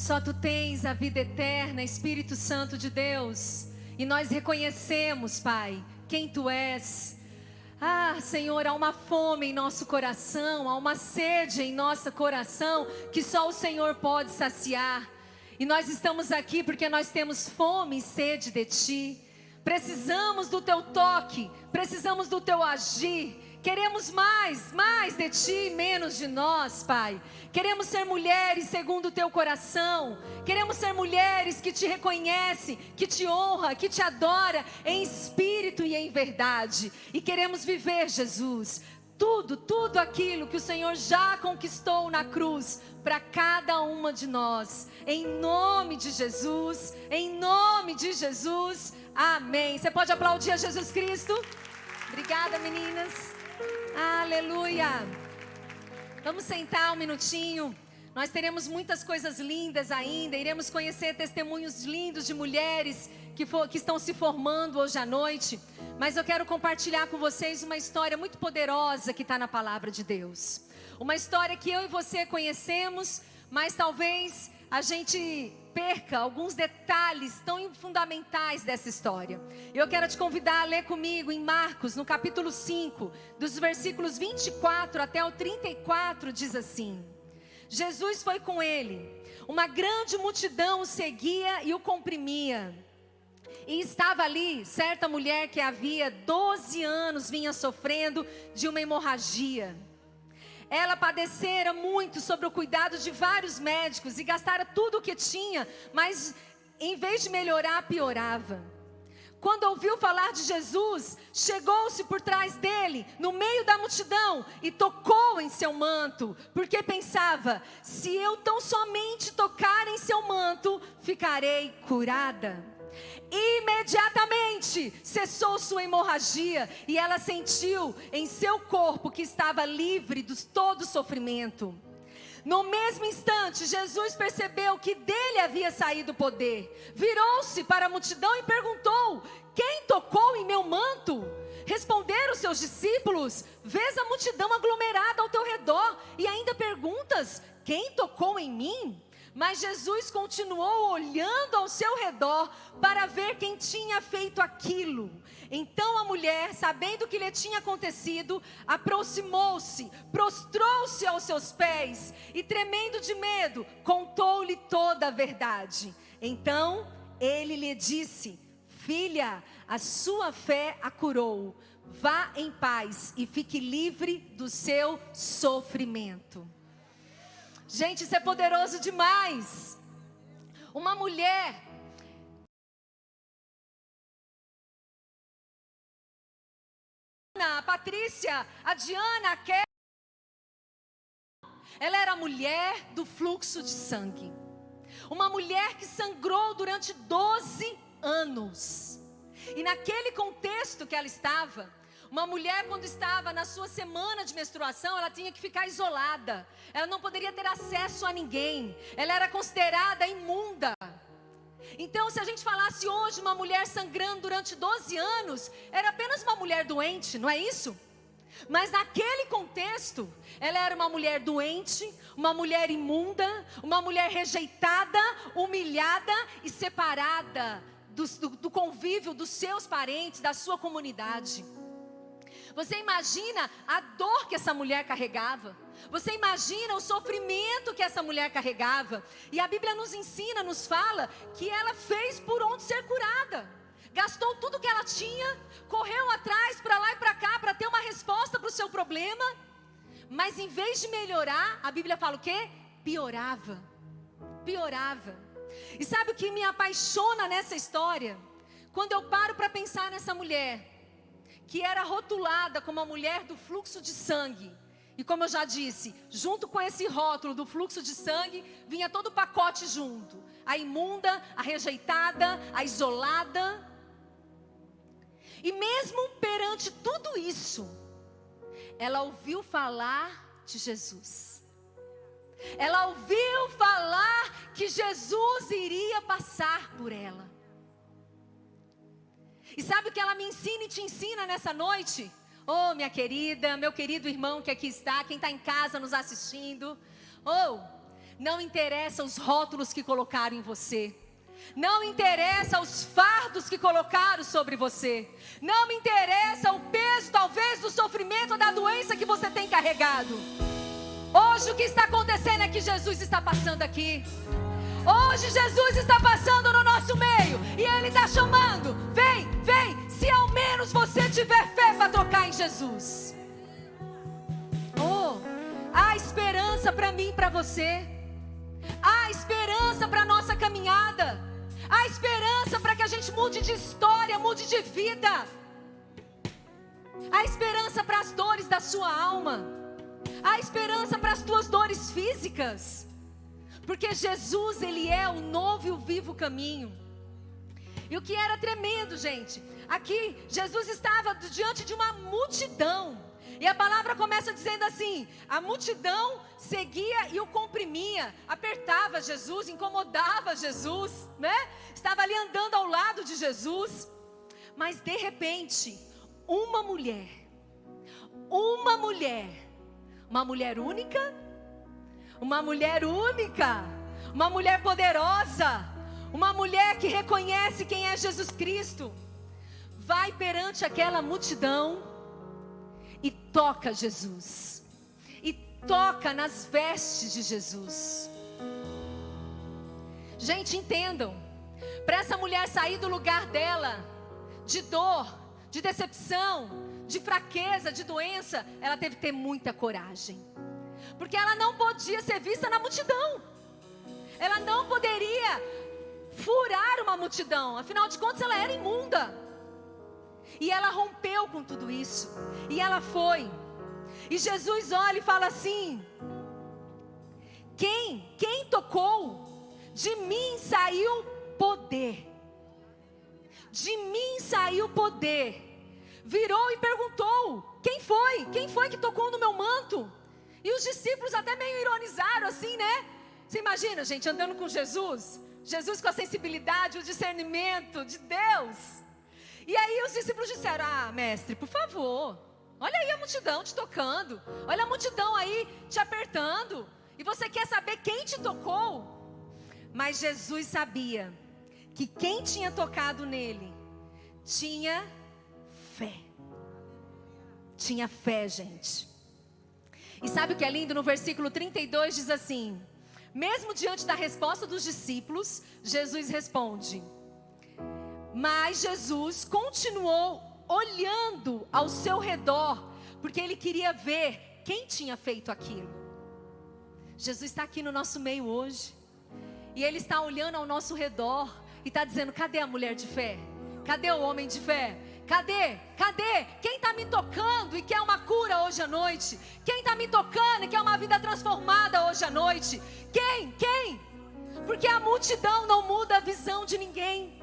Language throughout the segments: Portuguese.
Só Tu tens a vida eterna, Espírito Santo de Deus. E nós reconhecemos, Pai, quem Tu és. Ah, Senhor, há uma fome em nosso coração, há uma sede em nosso coração que só o Senhor pode saciar. E nós estamos aqui porque nós temos fome e sede de Ti. Precisamos do Teu toque, precisamos do Teu agir. Queremos mais de Ti, menos de nós, Pai. Queremos ser mulheres segundo o Teu coração. Queremos ser mulheres que Te reconhecem, que Te honra, que Te adora em espírito e em verdade. E queremos viver, Jesus, tudo aquilo que o Senhor já conquistou na cruz para cada uma de nós. Em nome de Jesus, em nome de Jesus. Amém. Você pode aplaudir a Jesus Cristo? Obrigada, meninas. Aleluia. Vamos sentar um minutinho. Nós teremos muitas coisas lindas ainda. Iremos conhecer testemunhos lindos de mulheres que estão se formando hoje à noite. Mas eu quero compartilhar com vocês uma história muito poderosa que está na palavra de Deus. Uma história que eu e você conhecemos, mas talvez a gente perca alguns detalhes tão fundamentais dessa história. Eu quero te convidar a ler comigo em Marcos, no capítulo 5, dos versículos 24 até o 34, diz assim: Jesus foi com ele, uma grande multidão o seguia e o comprimia. E estava ali certa mulher que havia 12 anos vinha sofrendo de uma hemorragia. Ela padecera muito sob o cuidado de vários médicos e gastara tudo o que tinha, mas em vez de melhorar, piorava. Quando ouviu falar de Jesus, chegou-se por trás dele, no meio da multidão, e tocou em seu manto, porque pensava: se eu tão somente tocar em seu manto, ficarei curada. Imediatamente cessou sua hemorragia e ela sentiu em seu corpo que estava livre de todo sofrimento. No mesmo instante, Jesus percebeu que dele havia saído o poder. Virou-se para a multidão e perguntou: quem tocou em meu manto? Responderam os seus discípulos: vês a multidão aglomerada ao teu redor e ainda perguntas: quem tocou em mim? Mas Jesus continuou olhando ao seu redor para ver quem tinha feito aquilo. Então a mulher, sabendo o que lhe tinha acontecido, aproximou-se, prostrou-se aos seus pés e, tremendo de medo, contou-lhe toda a verdade. Então ele lhe disse: filha, a sua fé a curou. Vá em paz e fique livre do seu sofrimento. Gente, isso é poderoso demais. Uma mulher a Patrícia, a Diana, a Kelly, ela era mulher do fluxo de sangue. Uma mulher que sangrou durante 12 anos. E naquele contexto que ela estava, uma mulher, quando estava na sua semana de menstruação, ela tinha que ficar isolada. Ela não poderia ter acesso a ninguém. Ela era considerada imunda. Então, se a gente falasse hoje uma mulher sangrando durante 12 anos, era apenas uma mulher doente, não é isso? Mas naquele contexto, ela era uma mulher doente, uma mulher imunda, uma mulher rejeitada, humilhada e separada do convívio dos seus parentes, da sua comunidade. Você imagina a dor que essa mulher carregava? Você imagina o sofrimento que essa mulher carregava? E a Bíblia nos ensina, nos fala que ela fez por onde ser curada. Gastou tudo que ela tinha, correu atrás, para lá e para cá, para ter uma resposta para o seu problema. Mas em vez de melhorar, a Bíblia fala o quê? Piorava. Piorava. E sabe o que me apaixona nessa história? Quando eu paro para pensar nessa mulher, que era rotulada como a mulher do fluxo de sangue. E como eu já disse, junto com esse rótulo do fluxo de sangue, vinha todo o pacote junto. A imunda, a rejeitada, a isolada. E mesmo perante tudo isso, ela ouviu falar de Jesus. Ela ouviu falar que Jesus iria passar por ela. E sabe o que ela me ensina e te ensina nessa noite? Oh, minha querida, meu querido irmão que aqui está, quem está em casa nos assistindo. Oh, Não interessa os rótulos que colocaram em você. Não interessa os fardos que colocaram sobre você. Não me interessa o peso, talvez, do sofrimento ou da doença que você tem carregado. Hoje o que está acontecendo é que Jesus está passando aqui. Hoje Jesus está passando no nosso meio. E Ele está chamando. Vem, vem. Se ao menos você tiver fé para tocar em Jesus. Oh, há esperança para mim e para você. Há esperança para a nossa caminhada. Há esperança para que a gente mude de história, mude de vida. Há esperança para as dores da sua alma. Há esperança para as tuas dores físicas. Porque Jesus, Ele é o novo e o vivo caminho. E o que era tremendo, gente, aqui Jesus estava diante de uma multidão. E a palavra começa dizendo assim: a multidão seguia e o comprimia, apertava Jesus, incomodava Jesus, né? Estava ali andando ao lado de Jesus. Mas de repente, uma mulher única, uma mulher poderosa, uma mulher que reconhece quem é Jesus Cristo, vai perante aquela multidão e toca Jesus, e toca nas vestes de Jesus. Gente, entendam, para essa mulher sair do lugar dela, de dor, de decepção, de fraqueza, de doença, ela teve que ter muita coragem, porque ela não podia ser vista na multidão, ela não poderia furar uma multidão, afinal de contas ela era imunda. E ela rompeu com tudo isso. E ela foi. E Jesus olha e fala assim: Quem tocou? De mim saiu poder. De mim saiu poder. Virou e perguntou: Quem foi? Quem foi que tocou no meu manto? E os discípulos até meio ironizaram assim, né? Você imagina, gente, andando com Jesus. Jesus com a sensibilidade, o discernimento de Deus. E aí os discípulos disseram: ah, mestre, por favor, olha aí a multidão te tocando, olha a multidão aí te apertando, e você quer saber quem te tocou? Mas Jesus sabia que quem tinha tocado nele tinha fé. Tinha fé, gente. E sabe o que é lindo? No versículo 32 diz assim: mesmo diante da resposta dos discípulos, Jesus responde: mas Jesus continuou olhando ao seu redor, porque Ele queria ver quem tinha feito aquilo. Jesus está aqui no nosso meio hoje, e Ele está olhando ao nosso redor, e está dizendo: cadê a mulher de fé? Cadê o homem de fé? Cadê? Cadê? Quem está me tocando e quer uma cura hoje à noite? Quem está me tocando e quer uma vida transformada hoje à noite? Quem? Quem? Porque a multidão não muda a visão de ninguém.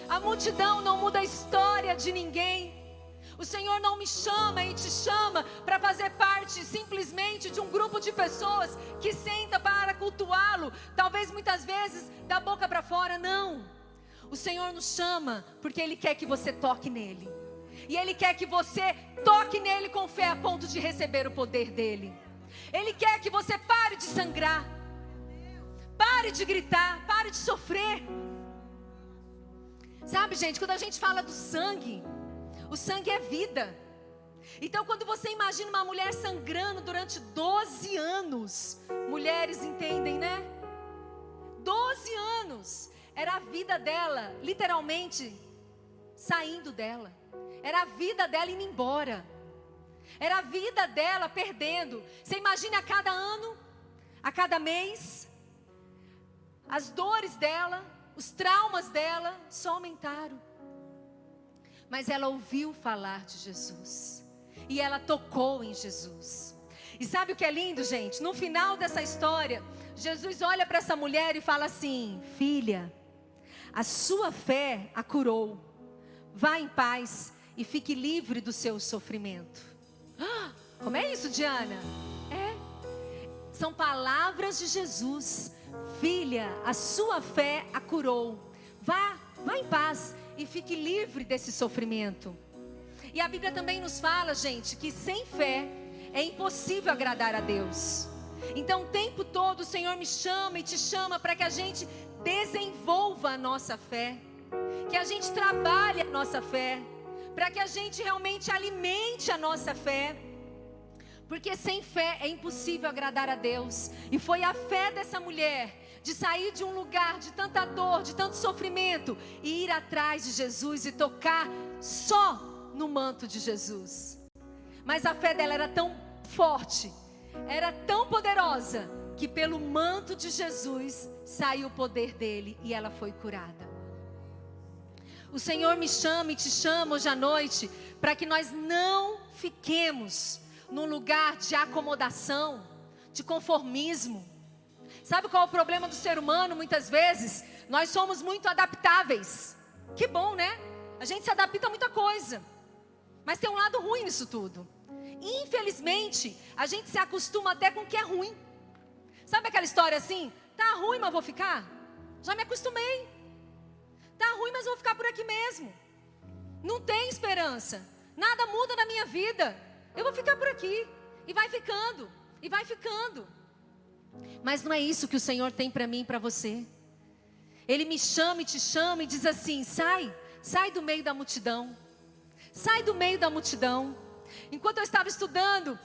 A multidão não muda a história de ninguém. O Senhor não me chama e te chama para fazer parte simplesmente de um grupo de pessoas que senta para cultuá-lo, talvez muitas vezes da boca para fora. Não. O Senhor nos chama porque Ele quer que você toque nele. E Ele quer que você toque nele com fé a ponto de receber o poder dele. Ele quer que você pare de sangrar, pare de gritar, pare de sofrer. Sabe, gente, quando a gente fala do sangue, o sangue é vida. Então, quando você imagina uma mulher sangrando durante 12 anos, mulheres entendem, né? 12 anos, era a vida dela, literalmente, saindo dela. Era a vida dela indo embora. Era a vida dela perdendo. Você imagina a cada ano, a cada mês, as dores dela, os traumas dela só aumentaram. Mas ela ouviu falar de Jesus. E ela tocou em Jesus. E sabe o que é lindo, gente? No final dessa história, Jesus olha para essa mulher e fala assim: filha, a sua fé a curou. Vá em paz e fique livre do seu sofrimento. Como é isso, Diana? São palavras de Jesus. Filha, a sua fé a curou. Vá em paz e fique livre desse sofrimento. E a Bíblia também nos fala, gente, que sem fé é impossível agradar a Deus. Então o tempo todo o Senhor me chama e te chama para que a gente desenvolva a nossa fé, que a gente trabalhe a nossa fé, para que a gente realmente alimente a nossa fé, porque sem fé é impossível agradar a Deus. E foi a fé dessa mulher de sair de um lugar de tanta dor, de tanto sofrimento, e ir atrás de Jesus e tocar só no manto de Jesus. Mas a fé dela era tão forte, era tão poderosa, que pelo manto de Jesus saiu o poder dele e ela foi curada. O Senhor me chama e te chama hoje à noite para que nós não fiquemos num lugar de acomodação, de conformismo. Sabe qual é o problema do ser humano? Muitas vezes nós somos muito adaptáveis. Que bom, né? A gente se adapta a muita coisa, mas tem um lado ruim nisso tudo. Infelizmente, a gente se acostuma até com o que é ruim. Sabe aquela história assim? Tá ruim, mas vou ficar? Já me acostumei. Tá ruim, mas vou ficar por aqui mesmo. Não tem esperança. Nada muda na minha vida. Eu vou ficar por aqui. E vai ficando. E vai ficando. Mas não é isso que o Senhor tem para mim e para você. Ele me chama e te chama e diz assim: sai do meio da multidão. Sai do meio da multidão. Enquanto eu estava estudando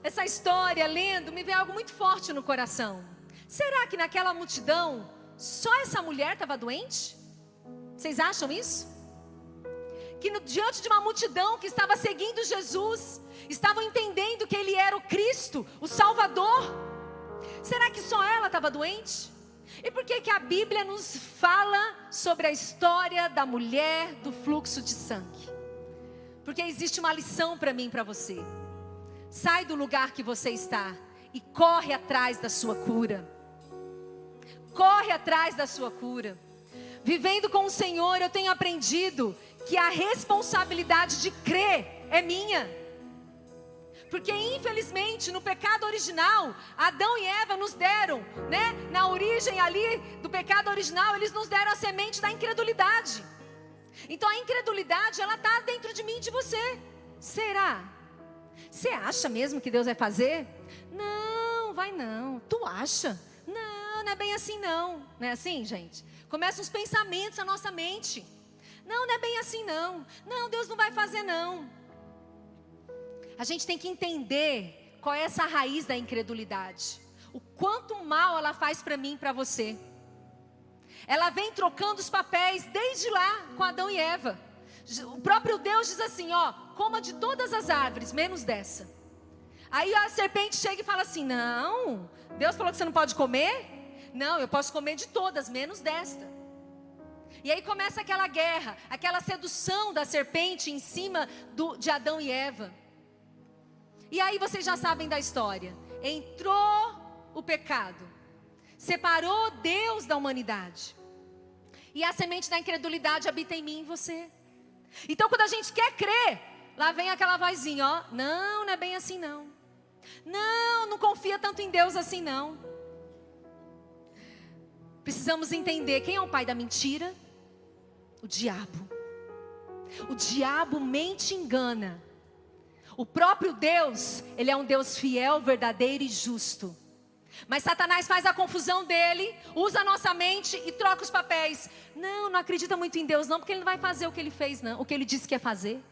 essa história, lendo, me veio algo muito forte no coração. Será que naquela multidão só essa mulher estava doente? Vocês acham isso? Que diante de uma multidão que estava seguindo Jesus, estavam entendendo que Ele era o Cristo, o Salvador. Será que só ela estava doente? E por que a Bíblia nos fala sobre a história da mulher do fluxo de sangue? Porque existe uma lição para mim e para você. Sai do lugar que você está e corre atrás da sua cura. Corre atrás da sua cura. Vivendo com o Senhor, eu tenho aprendido que a responsabilidade de crer é minha. Porque infelizmente no pecado original, Adão e Eva nos deram, né? Na origem ali do pecado original, eles nos deram a semente da incredulidade. Então a incredulidade, ela está dentro de mim e de você. Será? Você acha mesmo que Deus vai fazer? Não, vai não. Tu acha? Não, não é bem assim não. Não é assim, gente? Começam os pensamentos na nossa mente. Não, não é bem assim não. Não, Deus não vai fazer não. A gente tem que entender qual é essa raiz da incredulidade. O quanto mal ela faz para mim e para você. Ela vem trocando os papéis desde lá com Adão e Eva. O próprio Deus diz assim, ó, coma de todas as árvores, menos dessa. Aí a serpente chega e fala assim, não, Deus falou que você não pode comer? Não, eu posso comer de todas, menos desta. E aí começa aquela guerra, aquela sedução da serpente em cima de Adão e Eva. E aí vocês já sabem da história. Entrou o pecado, separou Deus da humanidade. E a semente da incredulidade habita em mim e em você. Então quando a gente quer crer, lá vem aquela vozinha, ó, não, não é bem assim não. Não, não confia tanto em Deus assim não. Precisamos entender quem é o pai da mentira? O diabo. O diabo mente e engana. O próprio Deus, Ele é um Deus fiel, verdadeiro e justo. Mas Satanás faz a confusão dele, usa a nossa mente e troca os papéis. Não acredita muito em Deus não, porque Ele não vai fazer o que Ele fez não, o que Ele disse que ia fazer.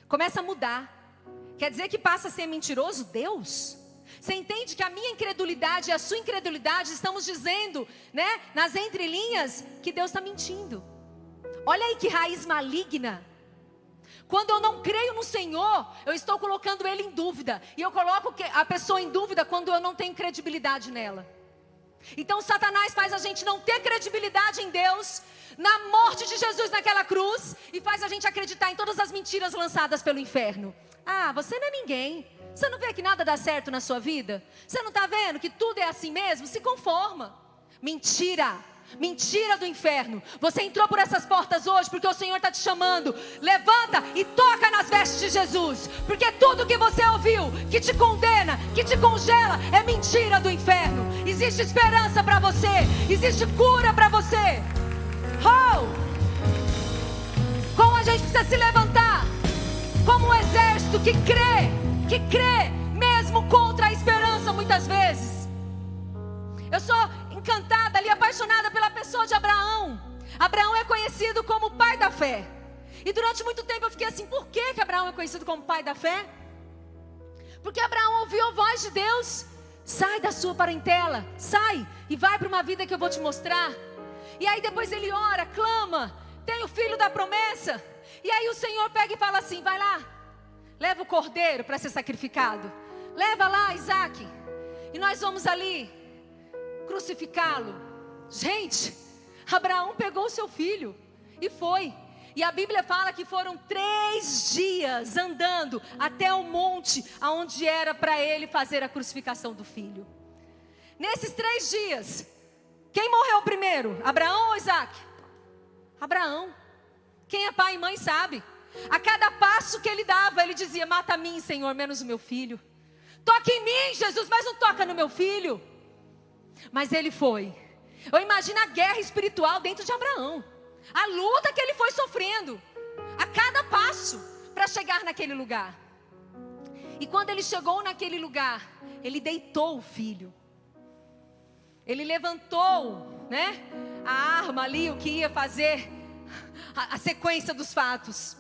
Começa a mudar. Quer dizer que passa a ser mentiroso Deus? Você entende que a minha incredulidade e a sua incredulidade, estamos dizendo, né, nas entrelinhas, que Deus está mentindo. Olha aí que raiz maligna. Quando eu não creio no Senhor, eu estou colocando Ele em dúvida. E eu coloco a pessoa em dúvida quando eu não tenho credibilidade nela. Então Satanás faz a gente não ter credibilidade em Deus, na morte de Jesus naquela cruz, e faz a gente acreditar em todas as mentiras lançadas pelo inferno. Ah, você não é ninguém. Você não vê que nada dá certo na sua vida? Você não está vendo que tudo é assim mesmo? Se conforma. Mentira. Mentira do inferno. Você entrou por essas portas hoje porque o Senhor está te chamando. Levanta e toca nas vestes de Jesus. Porque tudo que você ouviu, que te condena, que te congela, é mentira do inferno. Existe esperança para você. Existe cura para você. Oh! Como a gente precisa se levantar como um exército que crê mesmo contra a esperança muitas vezes. Eu sou encantada ali, apaixonada pela pessoa de Abraão. Abraão é conhecido como o pai da fé. E durante muito tempo eu fiquei assim, por que Abraão é conhecido como pai da fé? Porque Abraão ouviu a voz de Deus. Sai da sua parentela, sai e vai para uma vida que eu vou te mostrar. E aí depois ele ora, clama, tem o filho da promessa. E aí o Senhor pega e fala assim, vai lá, leva o cordeiro para ser sacrificado. Leva lá Isaac. E nós vamos ali crucificá-lo. Gente, Abraão pegou o seu filho e foi. E a Bíblia fala que foram 3 dias andando até o monte onde era para ele fazer a crucificação do filho. Nesses 3 dias, quem morreu primeiro? Abraão ou Isaac? Abraão. Quem é pai e mãe sabe. A cada passo que ele dava, ele dizia, mata a mim, Senhor, menos o meu filho. Toca em mim, Jesus, mas não toca no meu filho. Mas ele foi. Eu imagino a guerra espiritual dentro de Abraão. A luta que ele foi sofrendo a cada passo para chegar naquele lugar. E quando ele chegou naquele lugar, ele deitou o filho. Ele levantou, né, a arma ali, o que ia fazer a sequência dos fatos.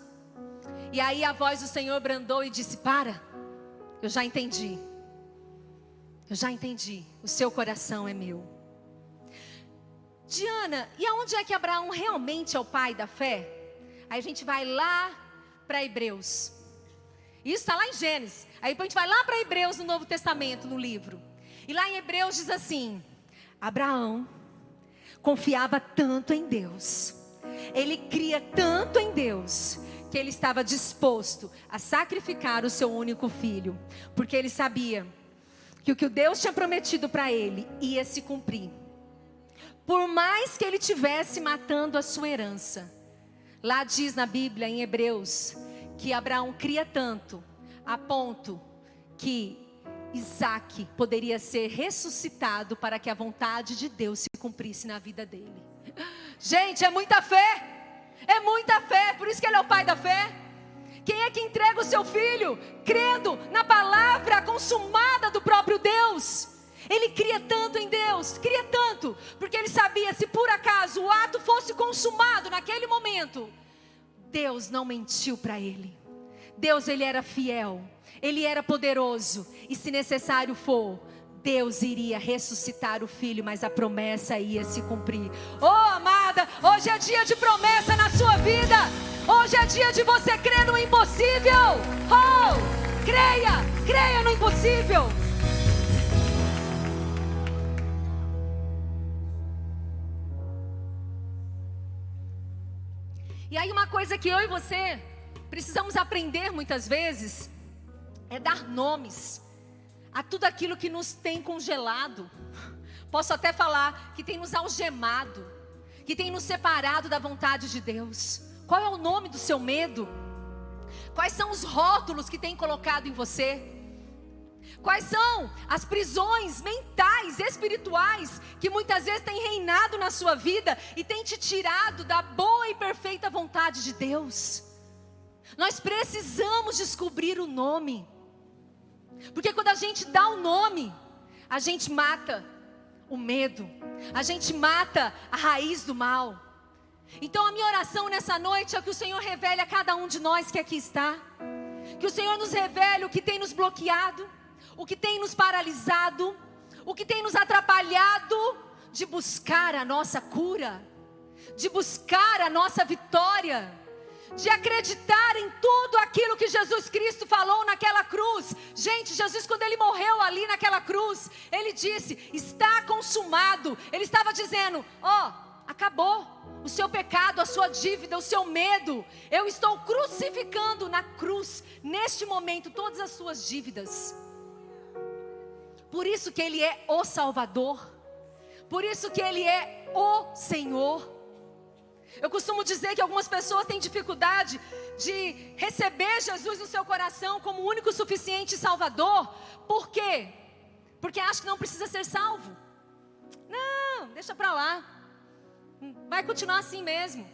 E aí a voz do Senhor brandou e disse, para, eu já entendi. Eu já entendi, o seu coração é meu. Diana, e aonde é que Abraão realmente é o pai da fé? Aí a gente vai lá para Hebreus. Isso está lá em Gênesis. Aí depois a gente vai lá para Hebreus no Novo Testamento, no livro. E lá em Hebreus diz assim, Abraão confiava tanto em Deus. Ele cria tanto em Deus, que ele estava disposto a sacrificar o seu único filho. Porque ele sabia que o que Deus tinha prometido para ele ia se cumprir. Por mais que ele tivesse matando a sua herança. Lá diz na Bíblia, em Hebreus, que Abraão cria tanto, a ponto que Isaac poderia ser ressuscitado para que a vontade de Deus se cumprisse na vida dele. Gente, é muita fé. É muita fé, por isso que ele é o pai da fé. Quem é que entrega o seu filho? Crendo na palavra consumada do próprio Deus. Ele cria tanto em Deus, cria tanto, porque ele sabia, se por acaso o ato fosse consumado naquele momento, Deus não mentiu para ele. Deus, ele era fiel, ele era poderoso, e se necessário for, Deus iria ressuscitar o filho, mas a promessa ia se cumprir. Oh amada, hoje é dia de promessa na sua vida. Hoje é dia de você crer no impossível. Oh, creia no impossível. E aí uma coisa que eu e você precisamos aprender muitas vezes é dar nomes a tudo aquilo que nos tem congelado. Posso até falar que tem nos algemado, que tem nos separado da vontade de Deus. Qual é o nome do seu medo? Quais são os rótulos que tem colocado em você? Quais são as prisões mentais, espirituais, que muitas vezes têm reinado na sua vida e têm te tirado da boa e perfeita vontade de Deus? Nós precisamos descobrir o nome, porque quando a gente dá o nome, a gente mata o medo, a gente mata a raiz do mal. Então a minha oração nessa noite é que o Senhor revele a cada um de nós que aqui está, que o Senhor nos revele o que tem nos bloqueado, o que tem nos paralisado, o que tem nos atrapalhado de buscar a nossa cura, de buscar a nossa vitória, de acreditar em tudo aquilo que Jesus Cristo falou naquela cruz. Gente, Jesus, quando ele morreu ali naquela cruz, ele disse, está consumado. Ele estava dizendo, acabou o seu pecado, a sua dívida, o seu medo. Eu estou crucificando na cruz, neste momento, todas as suas dívidas. Por isso que ele é o Salvador, por isso que ele é o Senhor. Eu costumo dizer que algumas pessoas têm dificuldade de receber Jesus no seu coração como o único suficiente Salvador. Por quê? Porque acham que não precisa ser salvo. Não, deixa pra lá, vai continuar assim mesmo.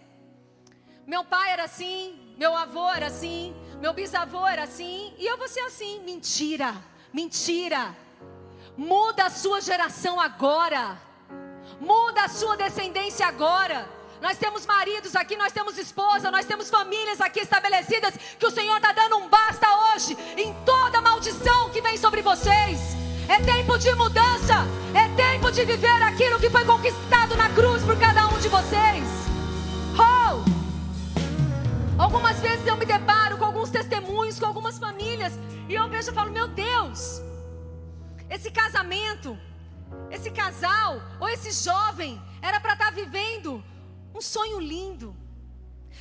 Meu pai era assim, meu avô era assim, meu bisavô era assim, e eu vou ser assim. Mentira, mentira. Muda a sua geração agora. Muda a sua descendência agora. Nós temos maridos aqui, nós temos esposa, nós temos famílias aqui estabelecidas, que o Senhor está dando um basta hoje em toda maldição que vem sobre vocês. É tempo de mudança, é tempo de viver aquilo que foi conquistado na cruz por cada um de vocês. Algumas vezes eu me deparo com alguns testemunhos, com algumas famílias, e eu vejo e falo, meu Deus, esse casamento, esse casal, ou esse jovem, era para estar vivendo um sonho lindo.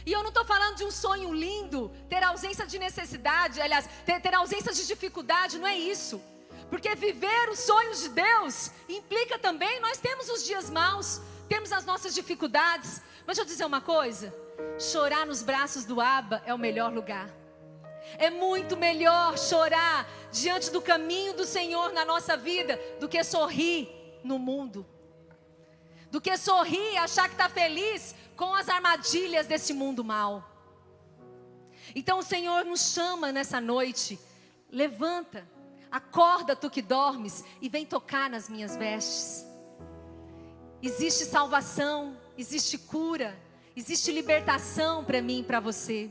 E eu não estou falando de um sonho lindo, ter ausência de necessidade, aliás, ter ausência de dificuldade, não é isso. Porque viver os sonhos de Deus implica também, nós temos os dias maus, temos as nossas dificuldades. Mas deixa eu dizer uma coisa, chorar nos braços do Abba é o melhor lugar. É muito melhor chorar diante do caminho do Senhor na nossa vida do que sorrir no mundo. Do que sorrir e achar que está feliz com as armadilhas desse mundo mau. Então o Senhor nos chama nessa noite. Levanta, acorda tu que dormes e vem tocar nas minhas vestes. Existe salvação, existe cura, existe libertação para mim e para você.